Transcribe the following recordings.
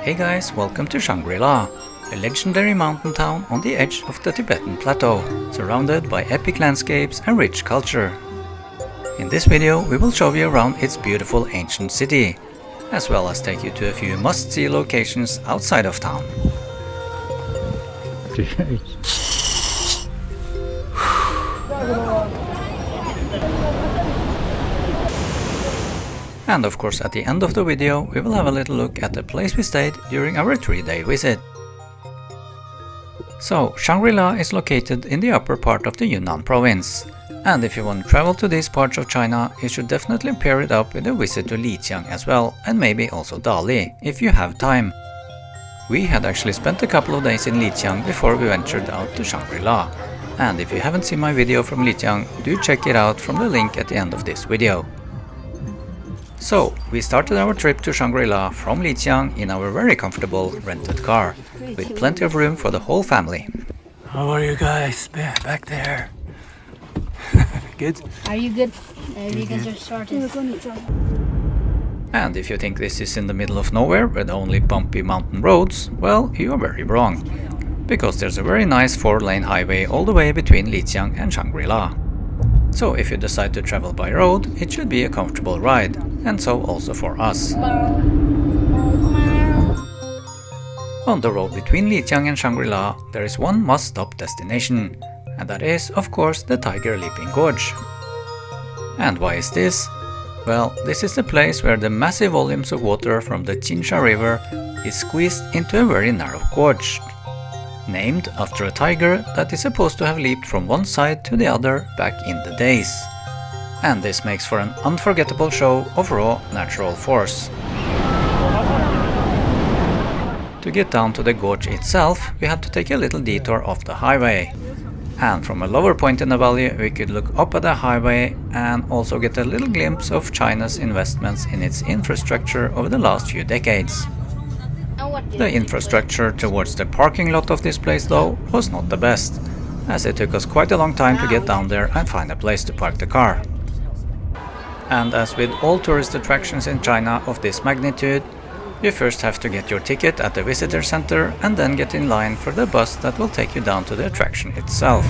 Hey guys, welcome to Shangri-La, a legendary mountain town on the edge of the Tibetan plateau, surrounded by epic landscapes and rich culture. In this video we will show you around its beautiful ancient city, as well as take you to a few must-see locations outside of town. And of course, at the end of the video we will have a little look at the place we stayed during our 3-day visit. So, Shangri-La is located in the upper part of the Yunnan Province, and if you want to travel to these parts of China, you should definitely pair it up with a visit to Lijiang as well, and maybe also Dali, if you have time. We had actually spent a couple of days in Lijiang before we ventured out to Shangri-La, and if you haven't seen my video from Lijiang, do check it out from the link at the end of this video. So, we started our trip to Shangri-La from Lijiang in our very comfortable rented car, with plenty of room for the whole family. How are you guys back there? Good? Are you good? You guys are started. And if you think this is in the middle of nowhere with only bumpy mountain roads, well, you are very wrong. Because there's a very nice 4-lane highway all the way between Lijiang and Shangri-La. So if you decide to travel by road, it should be a comfortable ride, and so also for us. On the road between Lijiang and Shangri-La, there is one must-stop destination, and that is, of course, the Tiger Leaping Gorge. And why is this? Well, this is the place where the massive volumes of water from the Chinsha River is squeezed into a very narrow gorge, named after a tiger that is supposed to have leaped from one side to the other back in the days. And this makes for an unforgettable show of raw natural force. To get down to the gorge itself, we had to take a little detour off the highway. And from a lower point in the valley, we could look up at the highway and also get a little glimpse of China's investments in its infrastructure over the last few decades. The infrastructure towards the parking lot of this place, though, was not the best, as it took us quite a long time to get down there and find a place to park the car. And as with all tourist attractions in China of this magnitude, you first have to get your ticket at the visitor center and then get in line for the bus that will take you down to the attraction itself.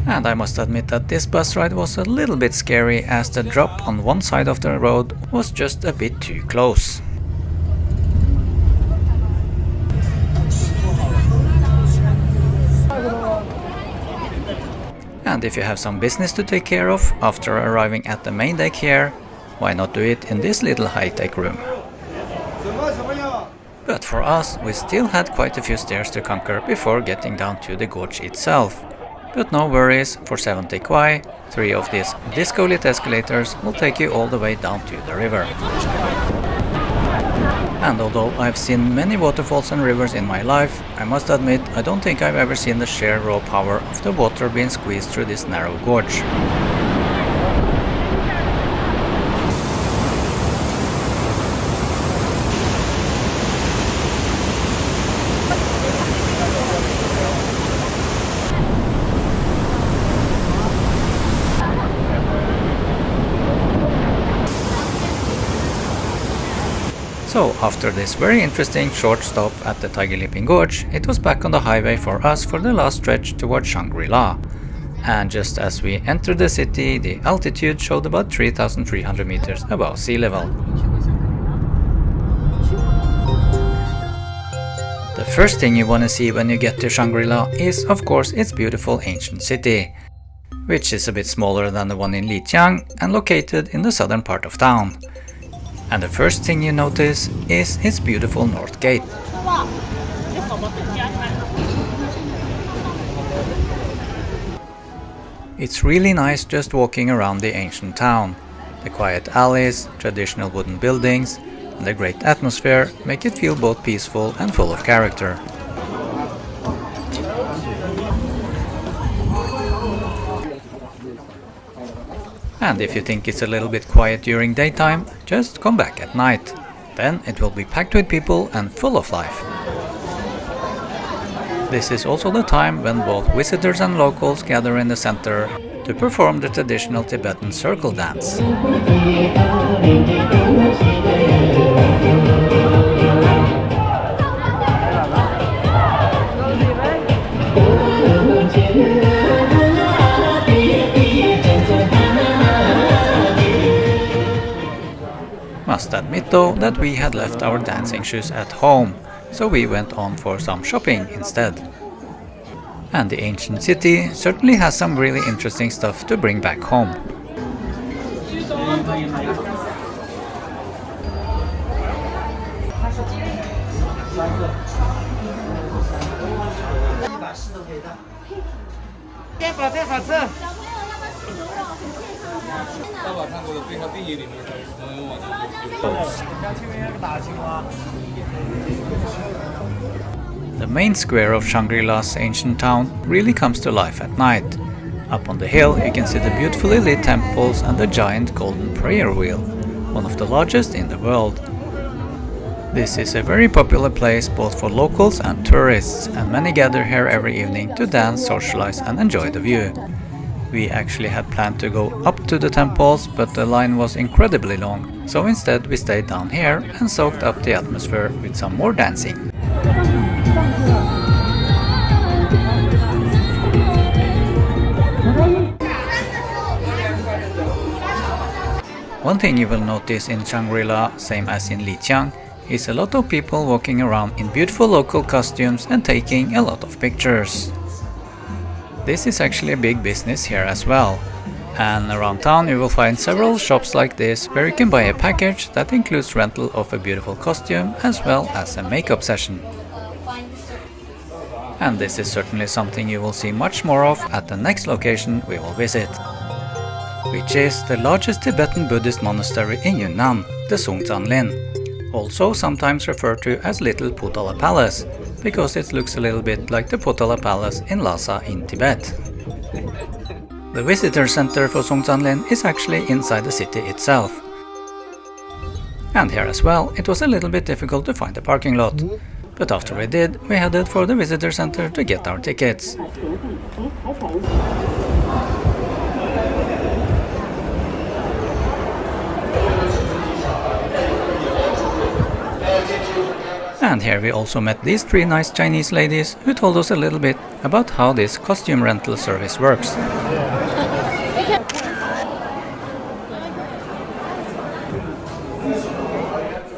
And I must admit that this bus ride was a little bit scary, as the drop on one side of the road was just a bit too close. And if you have some business to take care of after arriving at the main deck here, why not do it in this little high-tech room? But for us, we still had quite a few stairs to conquer before getting down to the gorge itself. But no worries, for 70 kwai, 3 of these disco-lit escalators will take you all the way down to the river. And although I've seen many waterfalls and rivers in my life, I must admit I don't think I've ever seen the sheer raw power of the water being squeezed through this narrow gorge. So, after this very interesting short stop at the Tiger Leaping Gorge, it was back on the highway for us for the last stretch towards Shangri-La. And just as we entered the city, the altitude showed about 3,300 meters above sea level. The first thing you want to see when you get to Shangri-La is, of course, its beautiful ancient city, which is a bit smaller than the one in Lijiang and located in the southern part of town. And the first thing you notice is its beautiful north gate. It's really nice just walking around the ancient town. The quiet alleys, traditional wooden buildings, and the great atmosphere make it feel both peaceful and full of character. And if you think it's a little bit quiet during daytime, just come back at night. Then it will be packed with people and full of life. This is also the time when both visitors and locals gather in the center to perform the traditional Tibetan circle dance. Must admit though that we had left our dancing shoes at home, so we went on for some shopping instead. And the ancient city certainly has some really interesting stuff to bring back home. The main square of Shangri-La's ancient town really comes to life at night. Up on the hill you can see the beautifully lit temples and the giant golden prayer wheel, one of the largest in the world. This is a very popular place both for locals and tourists, and many gather here every evening to dance, socialize and enjoy the view. We actually had planned to go up to the temples, but the line was incredibly long, so instead we stayed down here and soaked up the atmosphere with some more dancing. One thing you will notice in Shangri-La, same as in Lijiang, is a lot of people walking around in beautiful local costumes and taking a lot of pictures. This is actually a big business here as well, and around town you will find several shops like this where you can buy a package that includes rental of a beautiful costume as well as a makeup session. And this is certainly something you will see much more of at the next location we will visit, which is the largest Tibetan Buddhist monastery in Yunnan, the Songzanlin, also sometimes referred to as Little Potala Palace, because it looks a little bit like the Potala Palace in Lhasa in Tibet. The visitor center for Songzanlin is actually inside the city itself. And here as well, it was a little bit difficult to find a parking lot. But after we did, we headed for the visitor center to get our tickets. And here we also met these three nice Chinese ladies who told us a little bit about how this costume rental service works.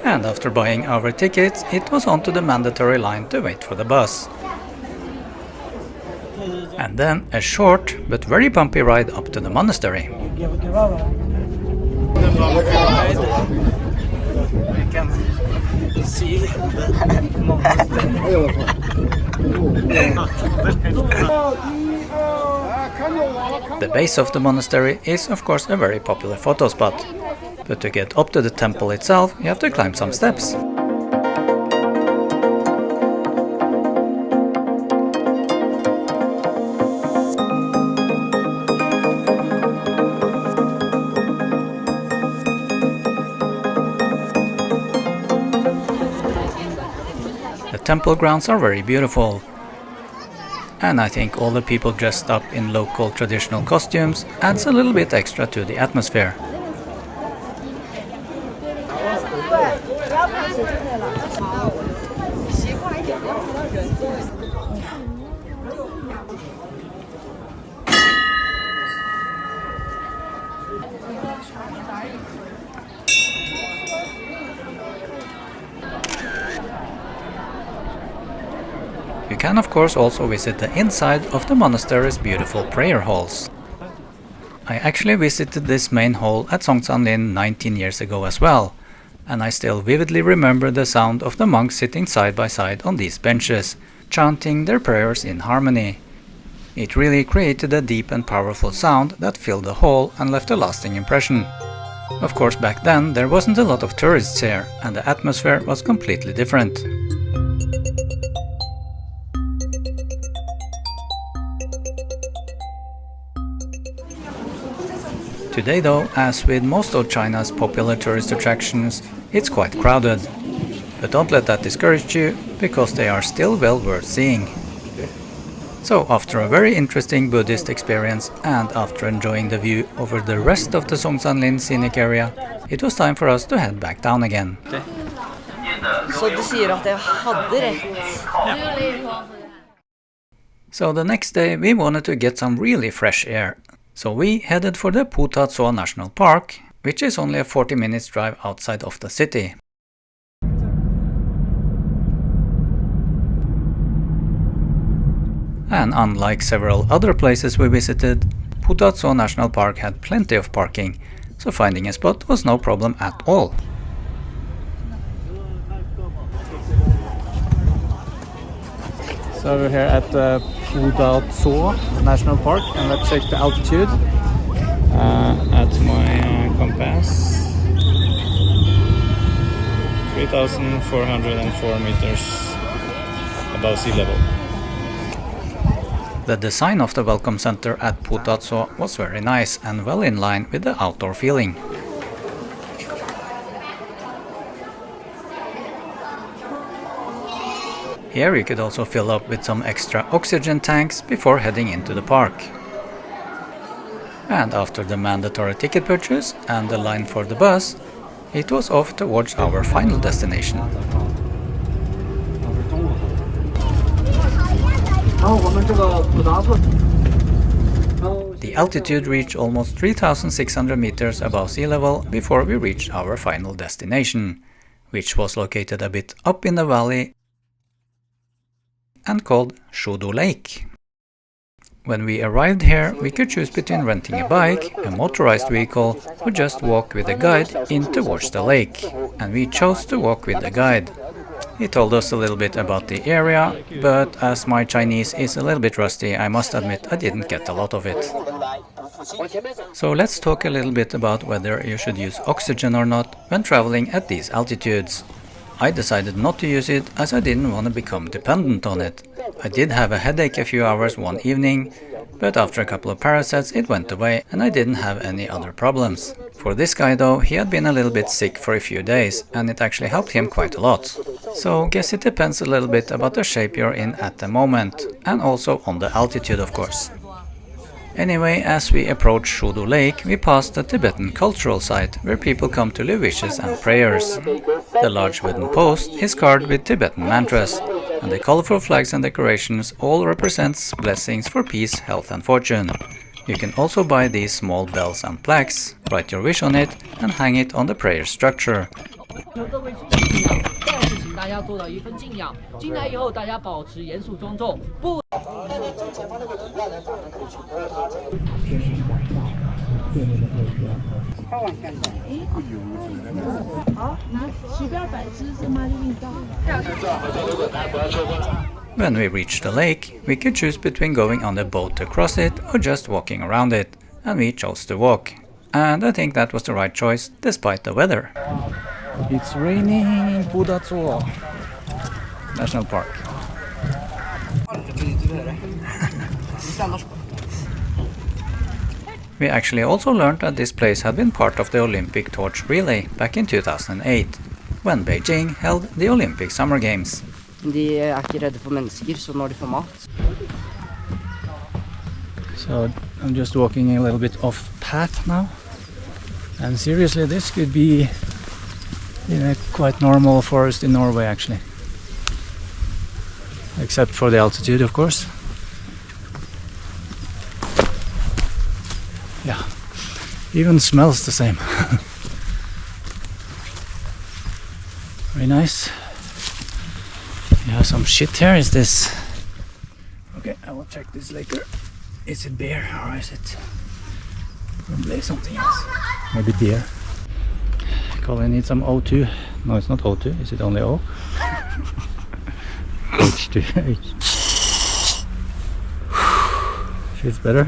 And after buying our tickets, it was on to the mandatory line to wait for the bus. And then a short but very bumpy ride up to the monastery. The base of the monastery is of course a very popular photo spot, but to get up to the temple itself you have to climb some steps. The temple grounds are very beautiful, and I think all the people dressed up in local traditional costumes adds a little bit extra to the atmosphere. You can of course also visit the inside of the monastery's beautiful prayer halls. I actually visited this main hall at Songzanlin 19 years ago as well, and I still vividly remember the sound of the monks sitting side by side on these benches, chanting their prayers in harmony. It really created a deep and powerful sound that filled the hall and left a lasting impression. Of course back then there wasn't a lot of tourists here, and the atmosphere was completely different. Today though, as with most of China's popular tourist attractions, it's quite crowded. But don't let that discourage you, because they are still well worth seeing. So after a very interesting Buddhist experience and after enjoying the view over the rest of the Songzanlin scenic area, it was time for us to head back down again. Så du sier at jeg hadde rett? So the next day we wanted to get some really fresh air. So we headed for the Potatso National Park, which is only a 40 minutes drive outside of the city. And unlike several other places we visited, Potatso National Park had plenty of parking, so finding a spot was no problem at all. So we're here at the Potatso National Park, and let's check the altitude at my compass. 3,404 meters above sea level. The design of the welcome center at Potatso was very nice and well in line with the outdoor feeling. Here you could also fill up with some extra oxygen tanks before heading into the park. And after the mandatory ticket purchase and the line for the bus, it was off towards our final destination. The altitude reached almost 3,600 meters above sea level before we reached our final destination, which was located a bit up in the valley and called Shudu Lake. When we arrived here, we could choose between renting a bike, a motorized vehicle, or just walk with a guide in towards the lake, and we chose to walk with the guide. He told us a little bit about the area, but as my Chinese is a little bit rusty, I must admit I didn't get a lot of it. So let's talk a little bit about whether you should use oxygen or not when traveling at these altitudes. I decided not to use it as I didn't want to become dependent on it. I did have a headache a few hours one evening, but after a couple of paracets it went away and I didn't have any other problems. For this guy though, he had been a little bit sick for a few days and it actually helped him quite a lot. So guess it depends a little bit about the shape you're in at the moment, and also on the altitude of course. Anyway, as we approached Shudu Lake, we passed the Tibetan cultural site where people come to leave wishes and prayers. The large wooden post is carved with Tibetan mantras, and the colorful flags and decorations all represents blessings for peace, health and fortune. You can also buy these small bells and plaques, write your wish on it and hang it on the prayer structure. When we reached the lake, we could choose between going on the boat across it or just walking around it, and we chose to walk. And I think that was the right choice, despite the weather. It's raining in Potatso National Park. We actually also learned that this place had been part of the Olympic torch relay back in 2008, when Beijing held the Olympic Summer Games. De ikke redde for mennesker, så når de får mat. So I'm just walking a little bit off path now, and seriously this could be in a quite normal forest in Norway actually, except for the altitude of course. Yeah, even smells the same. Very nice. Yeah, some shit here. Is this? Okay, I will check this later. Is it beer or is it probably something else? Maybe beer. Colin needs some O2. No, it's not O2. Is it only O? H2. Feels better.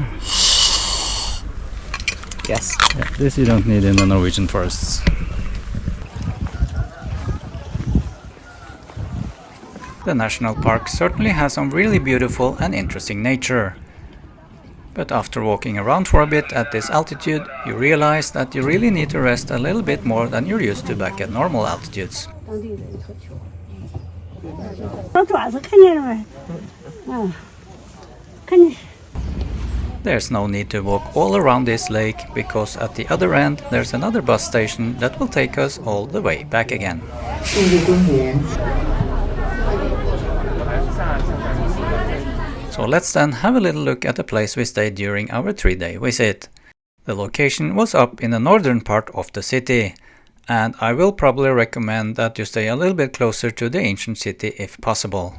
Yes. Yeah, this you don't need in the Norwegian forests. The national park certainly has some really beautiful and interesting nature. But after walking around for a bit at this altitude, you realize that you really need to rest a little bit more than you're used to back at normal altitudes. There's no need to walk all around this lake because at the other end there's another bus station that will take us all the way back again. So let's then have a little look at the place we stayed during our 3-day visit. The location was up in the northern part of the city, and I will probably recommend that you stay a little bit closer to the ancient city if possible.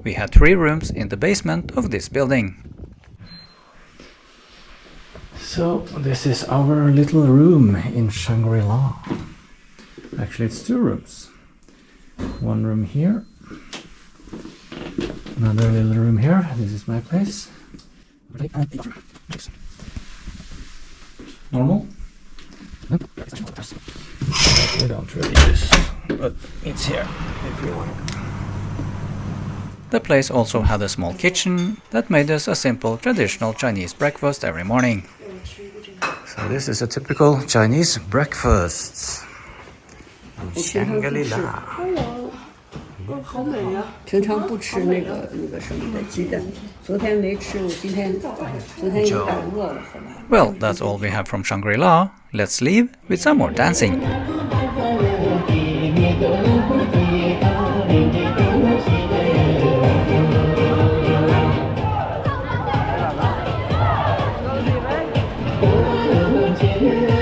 We had 3 rooms in the basement of this building. So this is our little room in Shangri-La. Actually it's 2 rooms. One room here, another little room here. This is my place. Normal? We don't really use, but it's here if we want. The place also had a small kitchen that made us a simple traditional Chinese breakfast every morning. So this is a typical Chinese breakfast. Shangri-La. 平常不吃那个什么的鸡蛋，昨天没吃，我昨天有点饿了，后来。 Well, that's all we have from Shangri-La. Let's leave with some more dancing. Yeah.